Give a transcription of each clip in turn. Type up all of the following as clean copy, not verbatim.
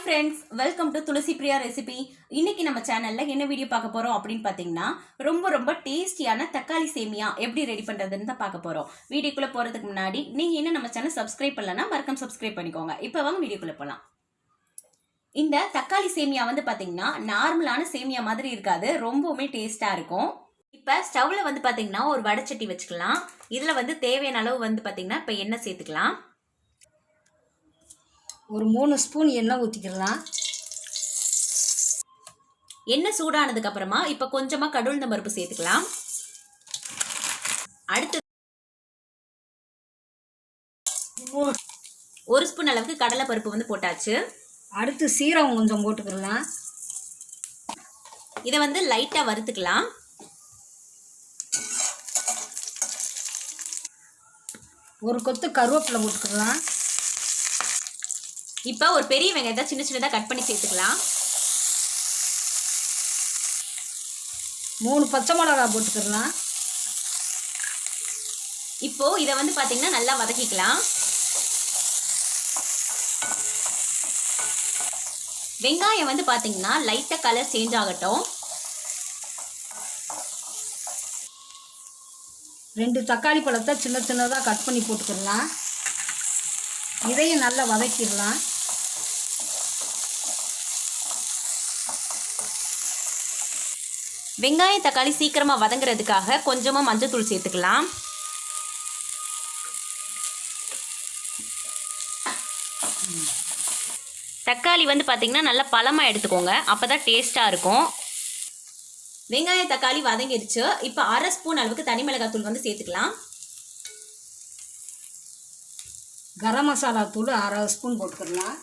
Friends, welcome to Thulasi Priya recipe. இன்னைக்கு நம்ம சேனல்ல என்ன வீடியோ பார்க்க போறோம் அப்படின்னு பாத்தீங்கன்னா, ரொம்ப டேஸ்டியான தக்காளி சேமியா எப்படி ரெடி பண்றதுன்னு தான் பார்க்க போறோம். வீடியோக்குள்ள போறதுக்கு முன்னாடி நீங்க இன்னும் நம்ம சேனல் சப்ஸ்கிரைப் பண்ணலன்னா மறக்காம சப்ஸ்கிரைப் பண்ணிக்கோங்க. இப்போ வாங்க வீடியோக்குள்ள போலாம். இந்த தக்காளி சேமியா வந்து பாத்தீங்கன்னா நார்மலான சேமியா மாதிரி இருக்காது, ரொம்பவுமே டேஸ்டா இருக்கும். இப்ப ஸ்டவ்ல வந்து பாத்தீங்கன்னா ஒரு வடைச்சட்டி வச்சுக்கலாம். இதுல வந்து தேவையான அளவு வந்து பாத்தீங்கன்னா இப்ப எண்ணெய் சேர்த்துக்கலாம். ஒரு 3 ஸ்பூன் எண்ணெய் ஊற்றிக்கலாம். எண்ணெய் சூடானதுக்கு அப்புறமா இப்ப கொஞ்சமா கடுகுளுந்தம் பருப்பு சேர்த்துக்கலாம். அடுத்து 1 ஸ்பூன் அளவுக்கு கடலை பருப்பு வந்து போட்டாச்சு. அடுத்து சீரகம் கொஞ்சம் போட்டுக்கலாம். இதை வந்து லைட்டா வறுத்துக்கலாம். ஒரு கொத்து கருவேப்பிலை போட்டுக்கலாம். இப்போ ஒரு பெரிய வெங்காயத்தை சின்ன சின்னதாக கட் பண்ணி சேர்த்துக்கலாம். 3 பச்சை மிளகாய் போட்டுக்கலாம். இப்போ இதை வந்து பார்த்தீங்கன்னா நல்லா வதக்கிக்கலாம். வெங்காயம் வந்து பார்த்தீங்கன்னா லைட்டாக கலர் சேஞ்ச் ஆகட்டும். 2 தக்காளி பழத்தை சின்ன சின்னதாக கட் பண்ணி போட்டுக்கலாம். இதையும் நல்லா வதக்கிடலாம். வெங்காயம் தக்காளி சீக்கிரமா வதங்குறதுக்காக கொஞ்சமா மஞ்சள் சேர்த்துக்கலாம். தக்காளி வந்து பார்த்தீங்கன்னா நல்லா பழமா எடுத்துக்கோங்க, அப்பதான் டேஸ்டா இருக்கும். வெங்காயம் தக்காளி வதங்கிடுச்சு. இப்போ 1/2 ஸ்பூன் அளவுக்கு தனி மிளகாய் தூள் வந்து சேர்த்துக்கலாம். கரம் மசாலா தூள் 1/2 ஸ்பூன் போட்டுக்கலாம்.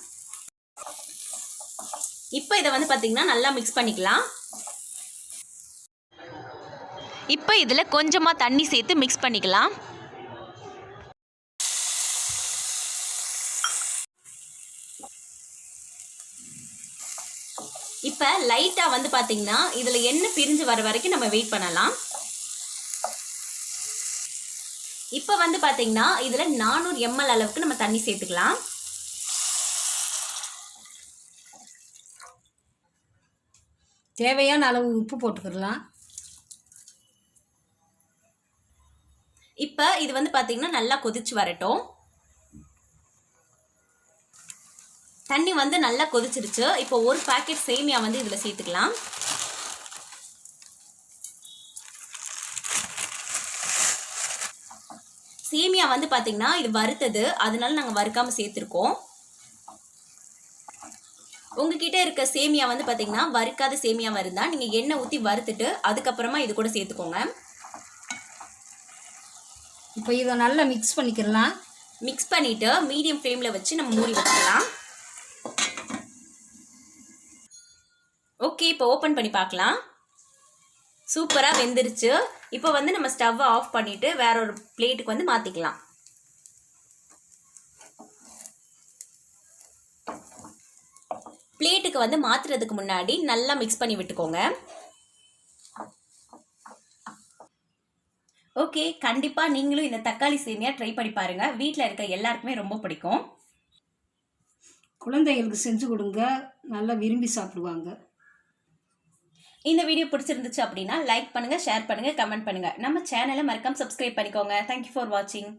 இப்போ இதை வந்து பார்த்தீங்கன்னா நல்லா மிக்ஸ் பண்ணிக்கலாம். இப்போ இதில் கொஞ்சமாக தண்ணி சேர்த்து மிக்ஸ் பண்ணிக்கலாம். இப்போ லைட்டாக வந்து பார்த்தீங்கன்னா இதில் எண்ணெய் பிரிஞ்சு வர வரைக்கும் நம்ம வெயிட் பண்ணலாம். இப்போ வந்து பார்த்தீங்கன்னா இதில் 400 ml அளவுக்கு நம்ம தண்ணி சேர்த்துக்கலாம். தேவையான அளவு உப்பு போட்டுக்கலாம். இப்போ இது வந்து பார்த்தீங்கன்னா நல்லா கொதிச்சு வரட்டும். தண்ணி வந்து நல்லா கொதிச்சிருச்சு. இப்போ ஒரு பாக்கெட் சேமியா வந்து இதில் சேர்த்துக்கலாம். சேமியா வந்து பார்த்தீங்கன்னா இது வறுத்தது, அதனால நாங்கள் வறுக்காமல் சேர்த்துருக்கோம். உங்ககிட்ட இருக்க சேமியா வந்து பார்த்தீங்கன்னா வறுக்காத சேமியா இருந்தால் நீங்கள் எண்ணெய் ஊற்றி வறுத்துட்டு அதுக்கப்புறமா இது கூட சேர்த்துக்கோங்க. இப்போ இதை நல்லா மிக்ஸ் பண்ணிக்கலாம். மிக்ஸ் பண்ணிவிட்டு மீடியம் ஃப்ளேமில் வச்சு நம்ம மூடி வச்சுக்கலாம். ஓகே, இப்போ ஓப்பன் பண்ணி பார்க்கலாம். சூப்பராக வெந்துருச்சு. இப்போ வந்து நம்ம ஸ்டவ்வை ஆஃப் பண்ணிவிட்டு வேற ஒரு பிளேட்டுக்கு வந்து மாற்றிக்கலாம். பிளேட்டுக்கு வந்து மாற்றுறதுக்கு முன்னாடி நல்லா மிக்ஸ் பண்ணி விட்டுக்கோங்க. ஓகே, கண்டிப்பாக நீங்களும் இந்த தக்காளி சேமியா ட்ரை பண்ணி பாருங்கள். வீட்டில் இருக்க எல்லாருக்குமே ரொம்ப பிடிக்கும். குழந்தைகளுக்கு செஞ்சு கொடுங்க, நல்லா விரும்பி சாப்பிடுவாங்க. இந்த வீடியோ பிடிச்சிருந்துச்சு அப்படின்னா லைக் பண்ணுங்கள், ஷேர் பண்ணுங்கள், கமெண்ட் பண்ணுங்கள். நம்ம சேனலை மறக்காம சப்ஸ்கிரைப் பண்ணிக்கோங்க. தேங்க்யூ ஃபார் வாட்சிங்.